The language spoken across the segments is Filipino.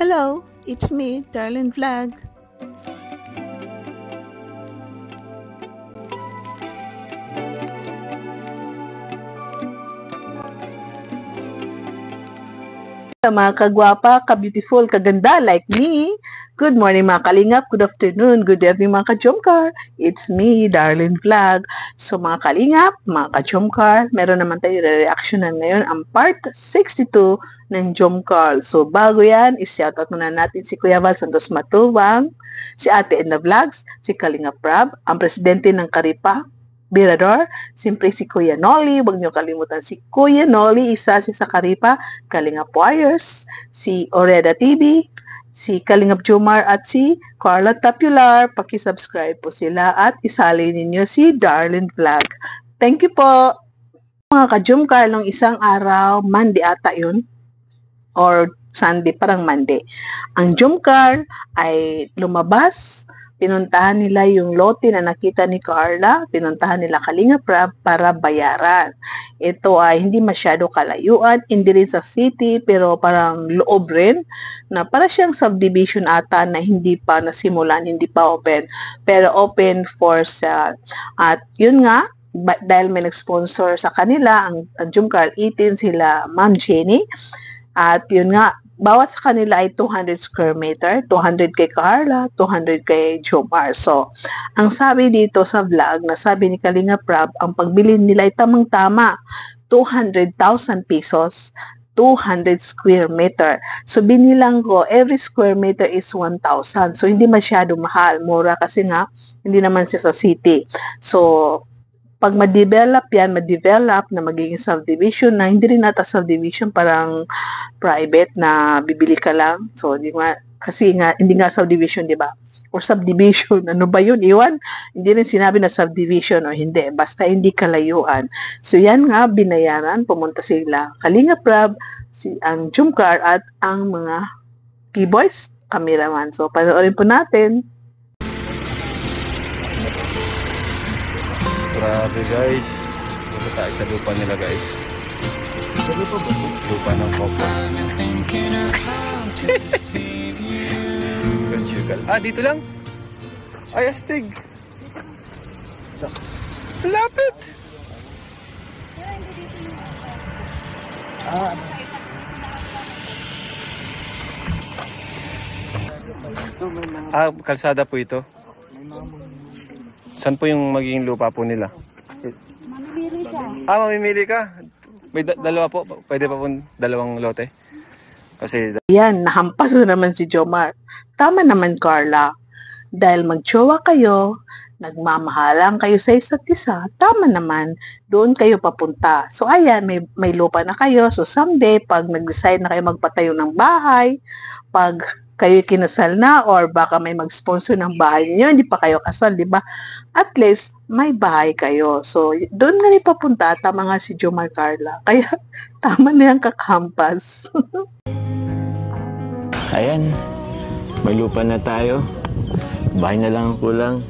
Hello, it's me, Darlene Vlog. Mga kagwapa, ka-beautiful, kaganda like me. Good morning mga kalingap, good afternoon, good evening mga ka-jomcar. It's me, Darlene Vlog. So mga kalingap, mga ka-jomcar, meron naman tayo re-reactionan ngayon ang part 62 ng Jomcar. So bago yan, is-shoutout muna natin si Kuya Val Santos Matubang, si Ate Edna Vlogs, si Kalingap Prab, ang presidente ng Karipa, Birador, siyempre si Kuya Noli, huwag niyo kalimutan si Kuya Noli, isa si sa Karipa, Kalingap Warriors, si Oreda TV, si Kalingap Jomar at si Carla Tapular. Paki-subscribe po sila at isali ninyo si Darlene Vlog. Thank you po. Mga ka-Jomcar, nung isang araw, Monday ata yun, or Sunday, parang Monday. Ang Jomcar ay lumabas. Pinuntahan nila yung lote na nakita ni Carla, pinuntahan nila Kalingap Prab para bayaran. Ito ay hindi masyado kalayuan, hindi rin sa city, pero parang loob rin, na para siyang subdivision ata na hindi pa nasimulan, hindi pa open, pero open for sale. At yun nga, dahil may nag-sponsor sa kanila, ang Jomcar 18 sila Ma'am Jenny, at yun nga, bawat sa kanila ay 200 square meter, 200 kay Carla, 200 kay Jomar. So, ang sabi dito sa vlog, na sabi ni Kalingap Prab, ang pagbili nila ay tamang-tama, 200,000 pesos, 200 square meter. So, binilang ko, every square meter is 1,000. So, hindi masyado mahal. Mura kasi nga, hindi naman siya sa city. So, pag ma-develop yan, ma-develop na magiging subdivision na hindi rin nata subdivision, parang private na bibili ka lang. So, di nga, kasi nga, hindi nga subdivision, di ba? Or subdivision, ano ba yun? Iwan, hindi rin sinabi na subdivision o hindi. Basta hindi kalayuan. So, yan nga, binayaran, pumunta sila Kalingap Prab, ang Jomcar at ang mga keyboys, cameraman. So, panoorin po natin. Grabe guys, dito tayo sa lupa nila guys. Sa lupa ba? Lupa ng Popo. Dito lang? Ay, astig. Lapit. Kalsada po ito. Saan po yung magiging lupa po nila? Mamimili siya. Mamimili ka? May dalawa po? Pwede pa po dalawang lote? Kasi... Yan, nahampas na naman si Jomar. Tama naman, Carla. Dahil magjowa kayo, nagmamahalang kayo sa isa't isa, tama naman, doon kayo papunta. So, ayan, may lupa na kayo. So, someday, pag nag-decide na kayo magpatayo ng bahay, pag kayo kinasal na or baka may mag-sponsor ng bahay niyo, hindi pa kayo kasal, di ba? At least, may bahay kayo. So, doon nga rin papunta, tama nga si Jomar Carla. Kaya, tama na yung kakampas. Ayan, may lupa na tayo. Bahay na lang ang kulang.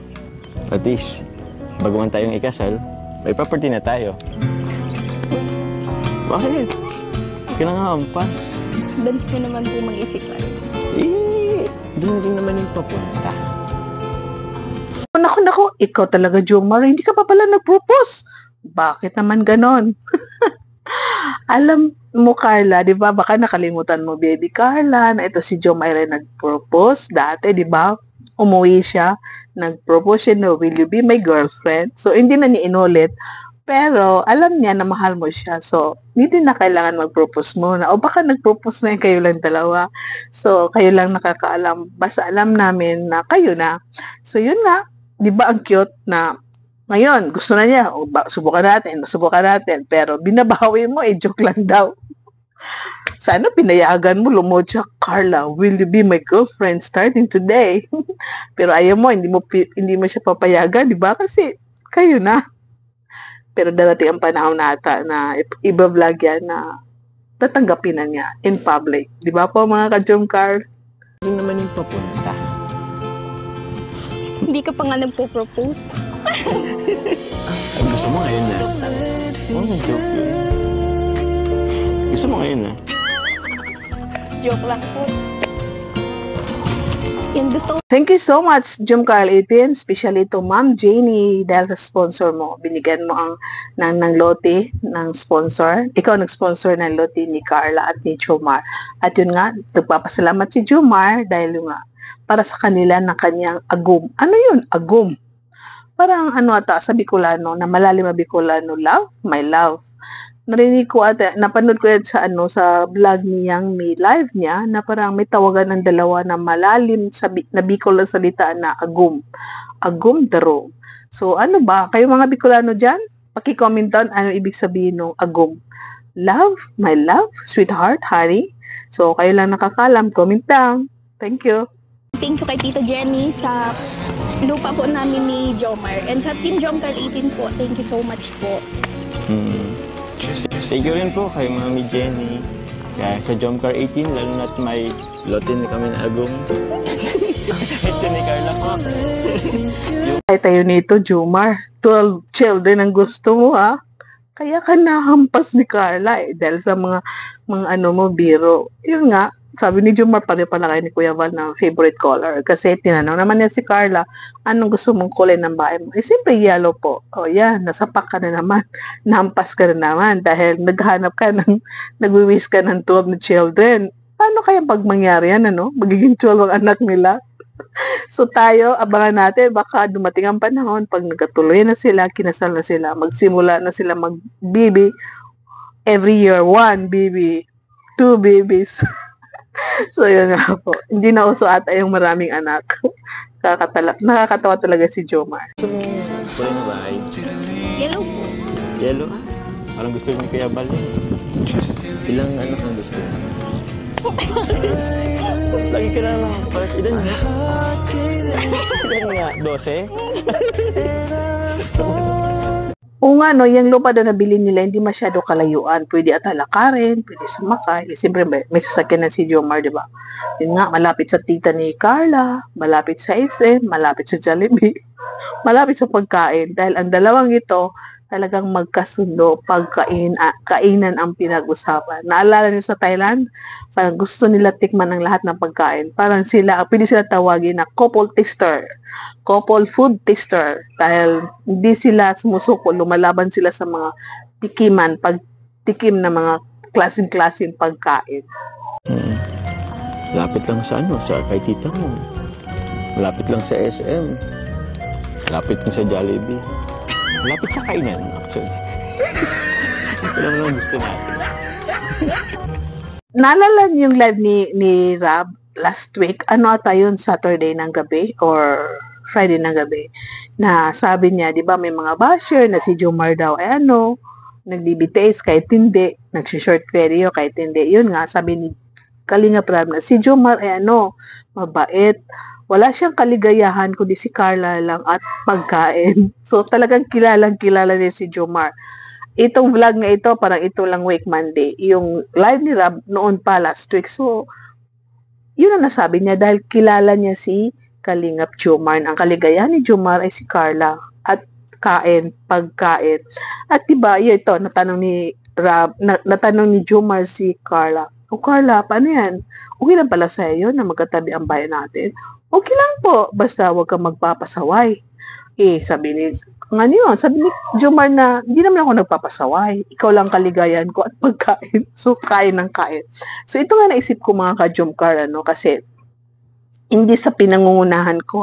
At least, bago man tayong ikasal, may property na tayo. Bakit? Kailangan ampas. Dalis mo naman po mag-isip lang. Doon din naman yung papunta. Naku, ikaw talaga, Jomar, hindi ka pa pala nag-propose. Bakit naman ganon? Alam mo, Carla, di ba? Baka nakalimutan mo, baby Carla, na ito si Jomar ay nag-propose dati, di ba? Umuwi siya, nag-propose siya na, will you be my girlfriend? So, hindi na niya inulit. Pero, alam niya na mahal mo siya. So, hindi na kailangan mag-propose muna. O baka nag-propose na yung kayo lang dalawa. So, kayo lang nakakaalam. Basta alam namin na kayo na. So, yun nga. Di ba ang cute na ngayon, gusto na niya. O, subukan natin. Pero, binabawi mo, joke lang daw. Sana pinayagan mo, lumod siya, Carla, will you be my girlfriend starting today? Pero ayaw mo, hindi mo siya papayagan, di ba? Kasi, kayo na. Pero darating ang panahon nata na iba-vlog yan na tatanggapin na niya in public. Di ba po mga ka-Jomcar? Doon naman yung papunta. Hindi ka pa nga nagpo-propose. Ay, gusto mo ngayon na? Joke lang. Gusto mo ngayon na? Joke lang po. Yung gusto ko Thank you so much, Jum Carl 18, especially to Ma'am Janie dahil sa sponsor mo. Binigyan mo ng lote ng sponsor. Ikaw nag-sponsor ng lote ni Carla at ni Jomar. At yun nga, nagpapasalamat si Jomar dahil yun nga, para sa kanila na kanyang agum. Ano yun? Agum. Parang ano ata sa Bicolano, na malalim na Bicolano, love, my love. Narinig ko ata, napanood ko yan sa sa vlog niyang may live niya na parang may tawagan ng dalawa na malalim na Bicol na salita na agum. Agum daro. So ano ba? Kayo mga Bicolano dyan? Paki-comment down ano ibig sabihin ng agum. Love, my love, sweetheart, honey. So kayo lang nakakalam, comment down. Thank you. thank you kay Tita Jenny sa lupa po namin ni Jomar. And sa Team Jomcar 18 po, thank you so much po. Thank you rin po kay Mami Jenny. Kaya sa Jomcar 18, lalo na't may lotin kami na agong. Gusto ni Carla po. Ay tayo nito, Jomar. 12 children ang gusto mo, ha? Kaya ka nahampas ni Carla, dahil sa mga ano mo, biro. Yun nga, sabi ni Jomar, pala kayo ni Kuya Val ng favorite color. Kasi tinanong naman niya si Carla, anong gusto mong kulay ng bahay mo? Eh, siyempre yellow po. O yan, nasapak ka na naman. Nahampas ka na naman dahil naghanap ka nagwiwis ka ng 12 na children. Paano kaya pag mangyari yan, ano? Magiging 12 ang anak nila. So tayo, abangan natin, baka dumating ang panahon, pag nagkatuloy na sila, kinasal na sila, magsimula na sila mag-baby. Every year, 1 baby, 2 babies. So yun nga po. Hindi na uso ata yung maraming anak. Nakakatawa talaga si Jomar. Gusto mo kulay na bahay? Yellow po. Yellow? Parang gusto ni Kuya Val. Ilang anak ang gusto mo? Lagi ka na lang. Ilan nga? Ilan nga? 12? O nga, no, yung lupa doon na bilhin nila, hindi masyado kalayuan. Pwede at lakarin, pwede sumakay. Siyempre, may sasakyan na si Jomar, di ba? Yun nga, malapit sa tita ni Carla, malapit sa SM, malapit sa Jollibee, malapit sa pagkain. Dahil ang dalawang ito, talagang magkasundo, kainan ang pinag-usapan. Naalala niyo sa Thailand, parang gusto nila tikman ang lahat ng pagkain. Parang pwede sila tawagin na couple taster, couple food taster. Dahil hindi sila sumusuko, lumalaban sila sa mga tikiman, pagtikim ng mga klaseng-klaseng pagkain. Lapit lang sa sa kay tita mo. Malapit lang sa SM. Lapit lang sa Jollibee. Malapit sa kainan, actually. Ito naman gusto natin. Naalala niyo yung live ni Rab last week? Ano ata yun? Saturday ng gabi or Friday ng gabi? Na sabi niya, di ba may mga basher na si Jomar daw ay nagbibitays kahit hindi, nagsishort video kahit hindi. Yun nga, sabi ni Kalinga Prab na si Jomar ay mabait. Wala siyang kaligayahan kundi si Carla lang at pagkain. So talagang kilala niya si Jomar. Itong vlog na ito, parang ito lang week Monday. Yung live ni Rab noon pa last week. So, yun ang nasabi niya dahil kilala niya si Kalingap Jomar. Ang kaligayahan ni Jomar ay si Carla at pagkain. At diba, ito, natanong ni Rab, natanong ni Jomar si Carla. O Carla, paano yan? Okay lang pala sa iyo na magkatabi ang bayan natin? Okay lang po, basta huwag kang magpapasaway. Sabi ni Jomar na, hindi naman ako nagpapasaway. Ikaw lang kaligayahan ko at pagkain. So, kain ng kain. So, ito nga naisip ko mga ka-Jomcar, kasi hindi sa pinangungunahan ko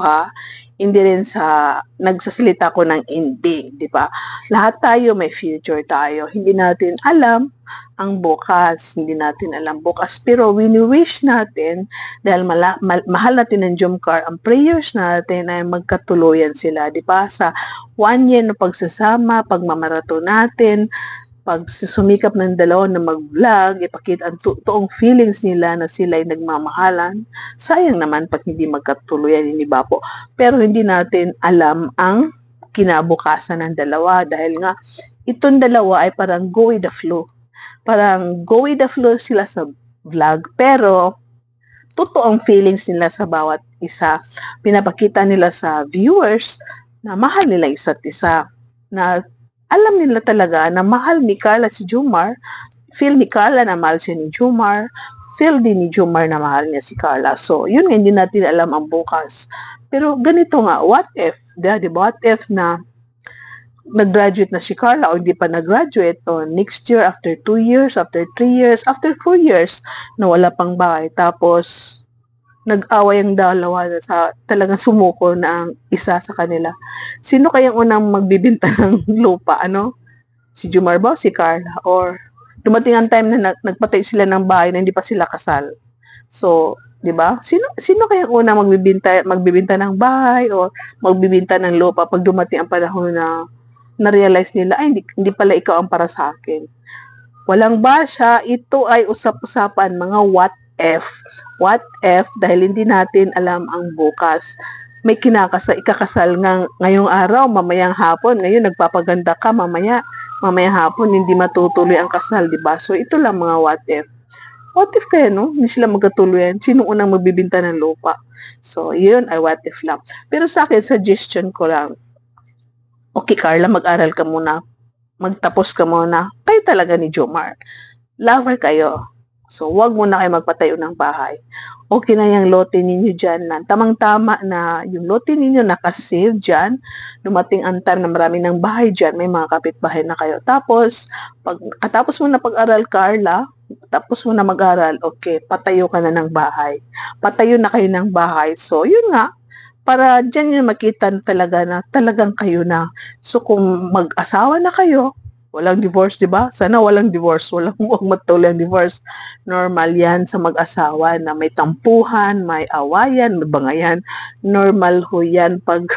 hindi rin sa nagsasalita ko ng hindi, di ba? Lahat tayo may future tayo. Hindi natin alam ang bukas, hindi natin alam bukas. Pero wini-wish natin, dahil mahal natin ng Jomcar, ang prayers natin ay magkatuluyan sila, di ba? Sa 1 year na pagsasama, pagmamarato natin, pag sumikap ng dalawa na mag-vlog, ipakita ang toong feelings nila na sila ay nagmamahalan. Sayang naman pag hindi magkatuluyan yun, iba po. Pero hindi natin alam ang kinabukasan ng dalawa dahil nga itong dalawa ay parang go with the flow. Parang go with the flow sila sa vlog, pero totoong feelings nila sa bawat isa. Pinapakita nila sa viewers na mahal nila isa't isa, na alam nila talaga na mahal ni Carla si Jomar, feel ni Carla na mahal siya ni Jomar, feel din ni Jomar na mahal niya si Carla. So, yun nga, hindi natin alam ang bukas. Pero ganito nga, what if, diba? What if na nag-graduate na si Carla o hindi pa nag-graduate o next year, after 2 years, after 3 years, after 4 years, na wala pang bahay. Tapos, nag-away ang dalawa na sa talagang sumuko na ang isa sa kanila. Sino kayang unang magbibinta ng lupa? Ano? Si Jomar ba o si Carla? Or dumating ang time na nagpatay sila ng bahay na hindi pa sila kasal. So, di ba? Sino kayang unang magbibinta ng bahay o magbibinta ng lupa pag dumating ang panahon na na-realize nila, ay, hindi pala ikaw ang para sa akin. Walang basya, ito ay usap-usapan, mga what if. What if, dahil hindi natin alam ang bukas. May ikakasal ngayong araw, mamayang hapon, ngayon nagpapaganda ka, mamayang hapon, hindi matutuloy ang kasal, diba? So, ito lang mga what if. What if kaya, no? Hindi sila magkatuloyan. Sino unang magbibinta ng lupa? So, yun ay what if lang. Pero sa akin, suggestion ko lang, okay, Carla, mag-aral ka muna. Magtapos ka muna. Kayo talaga ni Jomar. Lover kayo. So, wag muna kayo magpatayo ng bahay. Okay na yung lote ninyo dyan na tamang-tama na yung lote ninyo nakasave dyan. Dumating ang time na marami ng bahay dyan. May mga kapitbahay na kayo. Tapos, katapos mo na pag-aral, Carla, tapos mo na mag-aral, okay, patayo ka na ng bahay. Patayo na kayo ng bahay. So, yun nga. Para dyan yung makita talaga na talagang kayo na. So, kung mag-asawa na kayo, walang divorce, di ba? Sana walang divorce. Walang matuloy ang divorce. Normal yan sa mag-asawa na may tampuhan, may awayan, may bangayan. Normal ho yan pag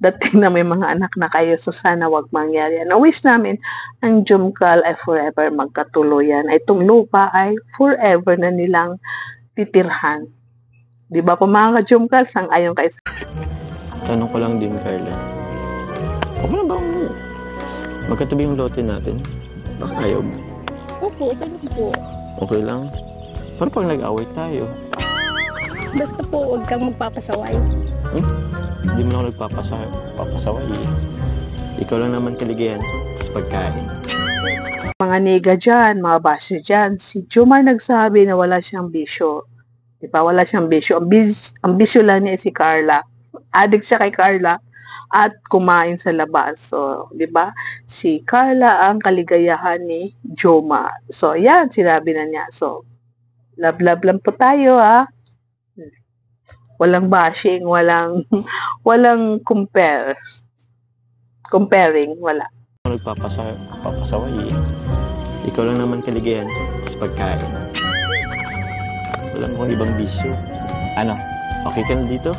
dating na may mga anak na kayo. So, sana wag mangyari yan. Always namin, ang Jomcar ay forever magkatuloyan. Itong lupa ay forever na nilang titirhan. Di ba po mga ka-Jomcar, sang-ayon kayo sa... Tanong ko lang din, Carla. Okay na ba magkatabi yung lote natin? Baka ayaw mo. Opo, ganun po. Okay lang. Pero pag nag-away tayo, Basta po, huwag kang magpapasaway. hindi mo na ako nagpapasaway eh. Ikaw lang naman kaligayan sa pagkain. Mga nega dyan, mga basyo dyan, si Jomar nagsabi na wala siyang bisyo. Di ba? Wala siyang bisyo. Ang bisyo lang niya si Carla. Addict siya kay Carla at kumain sa labas. So, di ba? Si Carla ang kaligayahan ni Jomar. So, yan, sinabi na niya. So, love lang po tayo, ha? Walang bashing, walang comparing, wala. Nagpapasaway eh. Ikaw lang naman kaligayan sa pagkain. Wala mo kang ibang bisyo. Ano? Okay ka na dito?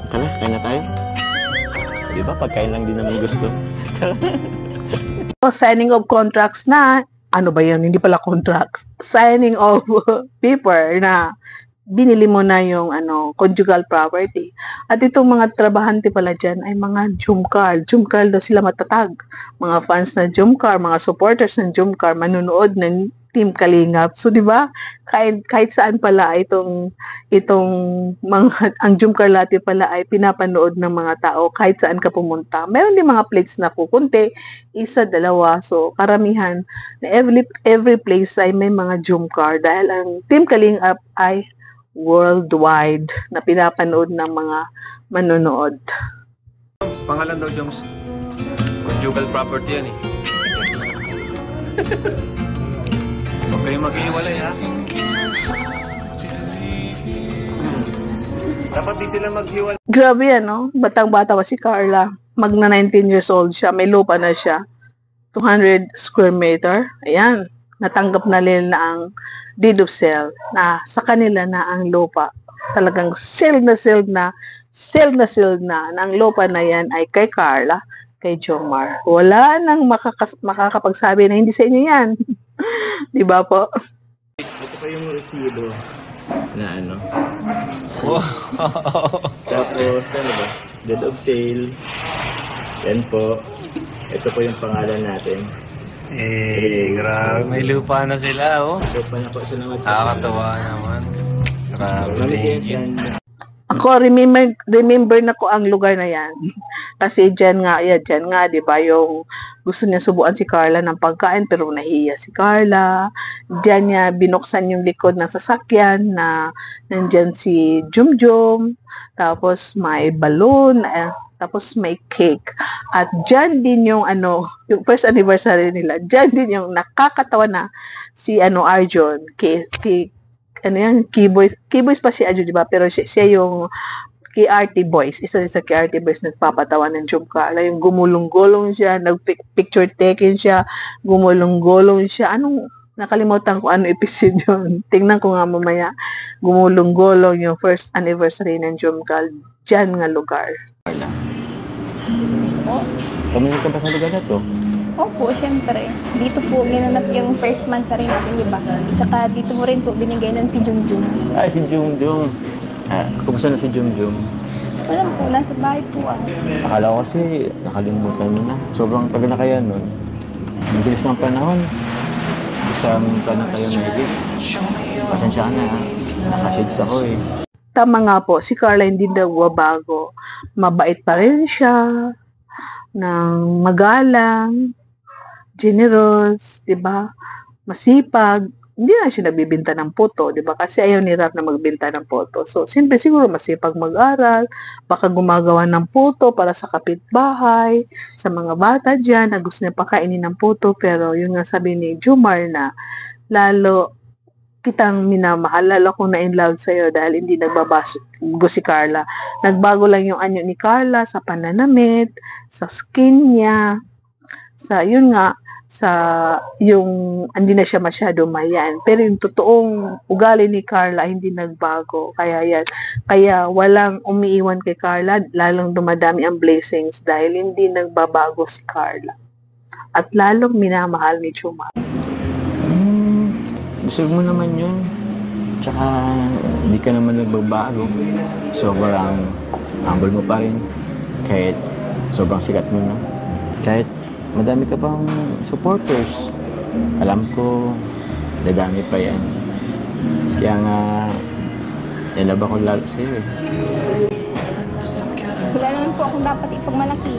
Tara, kain na tayo. Di ba? Pagkain lang din naman gusto. So, signing of contracts na, ano ba yan? Hindi pala contracts. Signing of paper na binili mo na yung conjugal property. At itong mga trabahante pala dyan ay mga Jomcar. Jomcar daw sila matatag. Mga fans ng Jomcar, mga supporters ng Jomcar, manunood ng Team Kalingap. So, di ba? Kahit saan pala itong mga, ang Jomcar Lati pala ay pinapanood ng mga tao kahit saan ka pumunta. Meron din mga plates na kukunti, isa, dalawa. So, karamihan na every place ay may mga Jomcar dahil ang Team Kalingap ay worldwide na pinapanood ng mga manonood. Pangalan daw, Joms. Conjugal property yan eh. Huwag kayong maghiwalay, ha? Dapat di sila maghiwalay. Grabe yan, no? Batang-bata pa si Carla. Magna 19 years old siya. May lupa na siya. 200 square meter. Ayan. Natanggap na nila ang deed of sale na sa kanila na ang lupa. Talagang sale na ang lupa na yan ay kay Carla, kay Jomar. Wala nang makakapagsabi na hindi sa inyo yan. Di ba po? Ito pa yung resibo na Oh. Tapos, ba? Deed of sale. Yan po. Ito po yung pangalan natin. Grabe. May lupa na sila, oh. Lupa na po sila. Nakakatawa naman. Grabe. Ako, remember na ko ang lugar na yan. Kasi dyan nga, di ba, yung gusto niya subuan si Carla ng pagkain, pero nahiya si Carla. Diyan niya binuksan yung likod ng sasakyan na nandyan si Jumjum. Tapos may balloon, tapos may cake. At dyan din yung yung first anniversary nila. Dyan din yung nakakatawa na si Arjun, Keyboys pa si Arjun, di ba? Pero siya yung KRT Boys. Isa sa KRT Boys nagpapatawa ng Jumcarla. Yung gumulong-gulong siya, nag-picture taken siya, gumulong-gulong siya. Nakalimutan ko episode yun. Tingnan ko nga mamaya. Gumulong-gulong yung first anniversary ng Jumcarla. Diyan nga lugar. Carla. Pamilya ka ba sa lugar na to? Opo, syempre. Dito po ginanap yung first mansari natin, di ba? Tsaka dito mo rin po binigay nun si Jumjum. Ay, si Jumjum. Kumusta na si Jumjum? Alam po, nasa bahay po Akala ko kasi nakalimutan mo na. Sobrang tagal na kaya nun. Ang bilis ng panahon. Isang taon na kayo mahigit. Pasensya ka na ha. Nakashades ako eh. Tama nga po, si Carla hindi nagbabago. Mabait pa rin siya, ng magalang, generous, 'di ba? Masipag. Hindi na siya nabibenta ng puto, 'di ba? Kasi ayaw ni Rap na magbenta ng puto. So, siyempre siguro masipag mag-aral, baka gumagawa ng puto para sa kapitbahay, sa mga bata diyan na gusto niya pakainin ng puto, pero yung nga sabi ni Jumar na lalo kitang minamahal, lalo kong na in love sa'yo dahil hindi nagbabago si Carla. Nagbago lang yung anyo ni Carla sa pananamit, sa skin niya, sa yung hindi na siya masyado mayan. Pero yung totoong ugali ni Carla hindi nagbago. Kaya walang umiiwan kay Carla, lalong dumadami ang blessings dahil hindi nagbabago si Carla. At lalong minamahal ni Chuma. Deserve mo naman yun. Tsaka hindi ka naman nagbabago. Sobrang humble mo pa rin. Kahit sobrang sikat mo na. Kahit madami ka pang supporters. Alam ko, dadami pa yan. Kaya nga, nilaba ko lalo sa'yo eh. Wala naman po akong dapat ipagmalaki.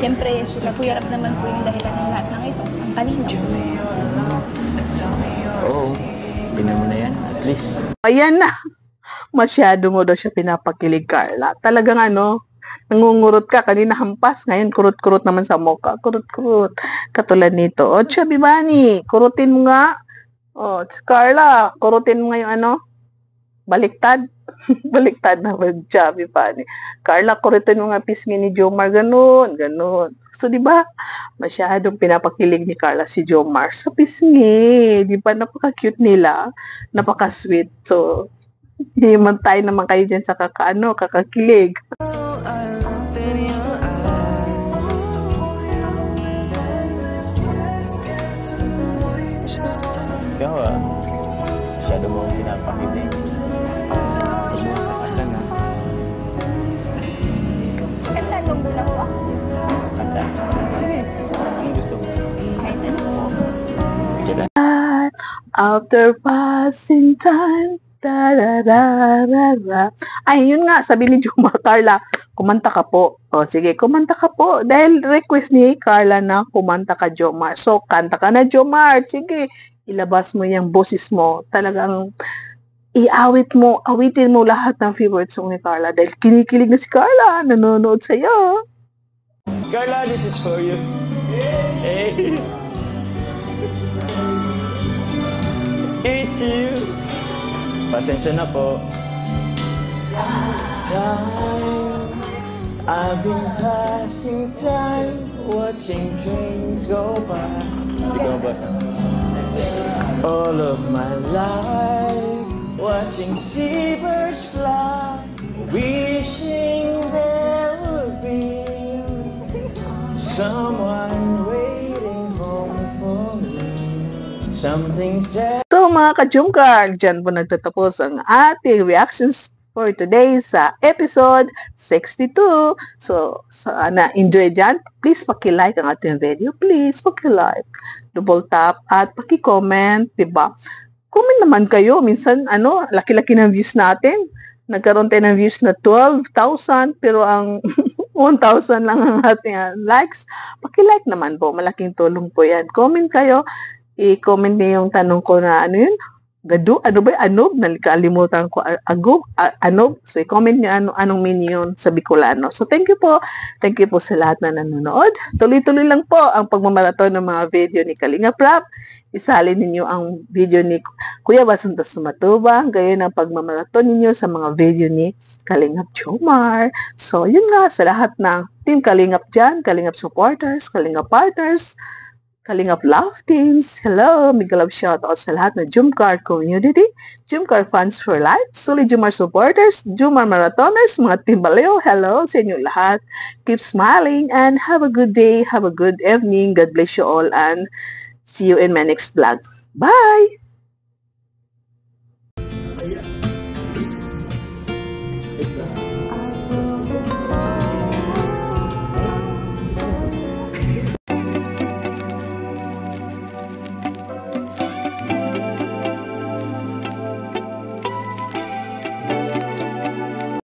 Siyempre, sila po yarap naman po yung dahilan ng lahat ng ito. Ang kalinaw. Oo, tingnan mo na yan, at least. Ayan na. Masyado mo daw siya pinapakilig, Carla. Talagang nangungurot ka. Kanina hampas. Ngayon, kurot-kurot naman sa mukha. Kurot-kurot. Katulad nito. O, Chubby Bunny, kurutin mo nga. O, Carla, kurutin mo nga yung baliktad. Baliktad na ba, Chubby Bunny. Carla, kurutin mo nga pisngi ni Jomar. Ganun. So, di ba? Masyadong pinapakilig ni Carla si Jomar sa pisngi. Di ba? Napaka-cute nila. Napaka-sweet. So, himantay naman kayo dyan sa kakakilig. Ikaw masyado mo ang pinapakilig. Sumusakal lang Kanta nung doon ako. Kanta. Sige, anong gusto mo? Kahit ano. Kailan? After passing time, da-da-da-da-da. Ay, yun nga, sabi ni Jomar, Carla, kumanta ka po. O, sige, kumanta ka po. Dahil request ni Carla na kumanta ka, Jomar. So, kanta ka na, Jomar. Sige, ilabas mo yung boses mo. Talagang awitin mo lahat ng favorite song ni Carla. Dahil kinikilig na si Carla, nanonood sa'yo. Carla, this is for you. Hey. It's you. Pasensya na po. Time, I've been passing time, watching trains go by. Hindi ko mabasa. All of my life, watching seabirds fly, wishing there would be someone waiting home for me. Something said. So mga ka-Jumcar, dyan po nagtatapos ang ating reactions for today sa episode 62. So, sana enjoy dyan. Please paki-like ang ating video. Please paki-like, double tap, at paki-comment, diba? Comment naman kayo. Minsan, laki-laki ng views natin. nagkaroon tayo ng views na 12,000 pero ang 1,000 lang ang ating likes. Paki-like naman po, malaking tulong po yan. Comment kayo, i-comment niyo yung tanong ko na ano yun? Gado, ano ba? Anob? Nakalimutan ko. Agob? Anob? So, i-comment niyo anong meaning yun sa Bicolano. So, thank you po. Thank you po sa lahat na nanonood. Tuloy-tuloy lang po ang pagmamaraton ng mga video ni Kalinga Prab. Isalin ninyo ang video ni Kuya Basuntos Sumatubang. Gayon ang pagmamaraton ninyo sa mga video ni Kalingap Jomar. So, yun nga, sa lahat ng Team Kalingap dyan, Kalingap supporters, Kalingap partners, Kalingap Love Teams. Hello, big love shoutout sa lahat ng Jomcar community, Jomcar fans for life, Suli Jomar supporters, Jomar marathoners, mga Team Baleo. Hello sa inyo lahat. Keep smiling and have a good day, have a good evening. God bless you all and see you in my next vlog. Bye!